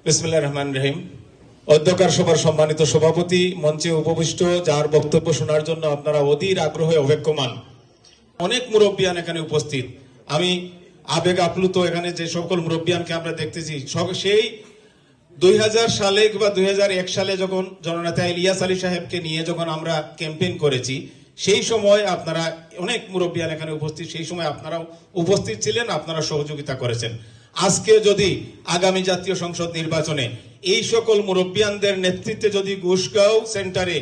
বিসমিল্লাহির রহমানির রহিম। অধ্যকার সভার সম্মানিত সভাপতি, মঞ্চে উপবিষ্ট, যার বক্তব্য শোনার জন্য আপনারা অধীর আগ্রহে অপেক্ষমান, অনেক মুরব্বিয়ান এখানে উপস্থিত। আমি আবেগ আপ্লুত, এখানে যে সকল মুরব্বিয়ানকে আমরা দেখতেছি সেই 2000 সালে বা 2001 সালে যখন জননেতা ইলিয়াস আলী সাহেবকে নিয়ে যখন আমরা ক্যাম্পেইন করেছি, সেই সময় আপনারা অনেক মুরব্বিয়ান এখানে উপস্থিত, সেই সময় আপনারাও উপস্থিত ছিলেন, আপনারা সহযোগিতা করেছেন। আজকে যদি আগামী জাতীয় সংসদ নির্বাচনে এই সকল মুরব্বিয়ানদের নেতৃত্বে যদি ঘোষগাঁও সেন্টারে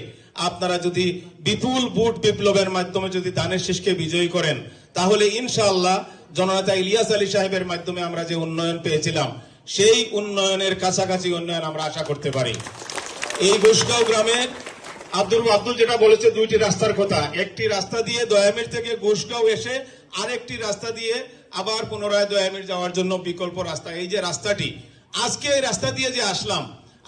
আপনারা যদি বিপুল ভোট বিপ্লবের মাধ্যমে যদি ধানের শীষকে বিজয়ী করেন, তাহলে ইনশাআল্লাহ জননেতা ইলিয়াস আলী সাহেবের মাধ্যমে আমরা যে উন্নয়ন পেয়েছিলাম, সেই উন্নয়নের কাছাকাছি উন্নয়ন আমরা আশা করতে পারি। এই ঘোষগাঁও গ্রামে আব্দুল যেটা বলেছে, দুইটি রাস্তার কথা, একটি রাস্তা দিয়ে দয়ামির থেকে ঘোষগাঁও এসে আরেকটি রাস্তা দিয়ে আবার পুনরায় দয়ামির যাওয়ার জন্য বিকল্প রাস্তা। এই যে রাস্তাটি, আজকে এই রাস্তা দিয়ে যে আসলাম,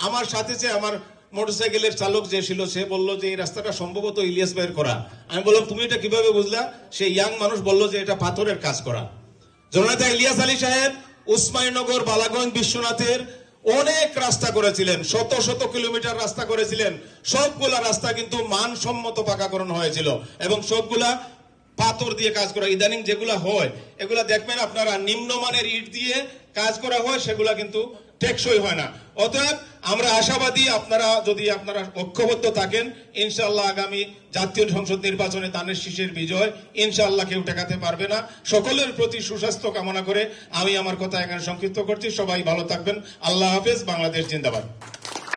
আমার সাথে যে আমার মোটরসাইকেলের চালক যে ছিল, সে বলল যে এই রাস্তাটা সম্ভবত ইলিয়াস ভাইয়ের করা। আমি বললাম, তুমি এটা কিভাবে বুঝলা? সেই ইয়াং মানুষ বলল যে এটা পাথরের কাজ করা। জননেতা ইলিয়াস আলী সাহেব উসমানীনগর, বালাগঞ্জ, বিশ্বনাথের অনেক রাস্তা করেছিলেন, শত শত কিলোমিটার রাস্তা করেছিলেন। সবগুলা রাস্তা কিন্তু মানসম্মত পাকাকরণ হয়েছিল এবং সবগুলা পাথর দিয়ে কাজ করা। ইদানিং যেগুলা হয় এগুলা দেখবেন আপনারা, নিম্নমানের ইট দিয়ে কাজ করা হয়, সেগুলা কিন্তু টেকসই হয় না। অতএব আমরা আশাবাদী, আপনারা যদি ঐক্যবদ্ধ থাকেন, ইনশাআল্লাহ আগামী জাতীয় সংসদ নির্বাচনে ধানের শীষের বিজয় ইনশাআল্লাহ কেউ ঠেকাতে পারবে না। সকলের প্রতি সুস্বাস্থ্য কামনা করে আমি আমার কথা এখানে সংক্ষিপ্ত করছি। সবাই ভালো থাকবেন। আল্লাহ হাফেজ। বাংলাদেশ জিন্দাবাদ।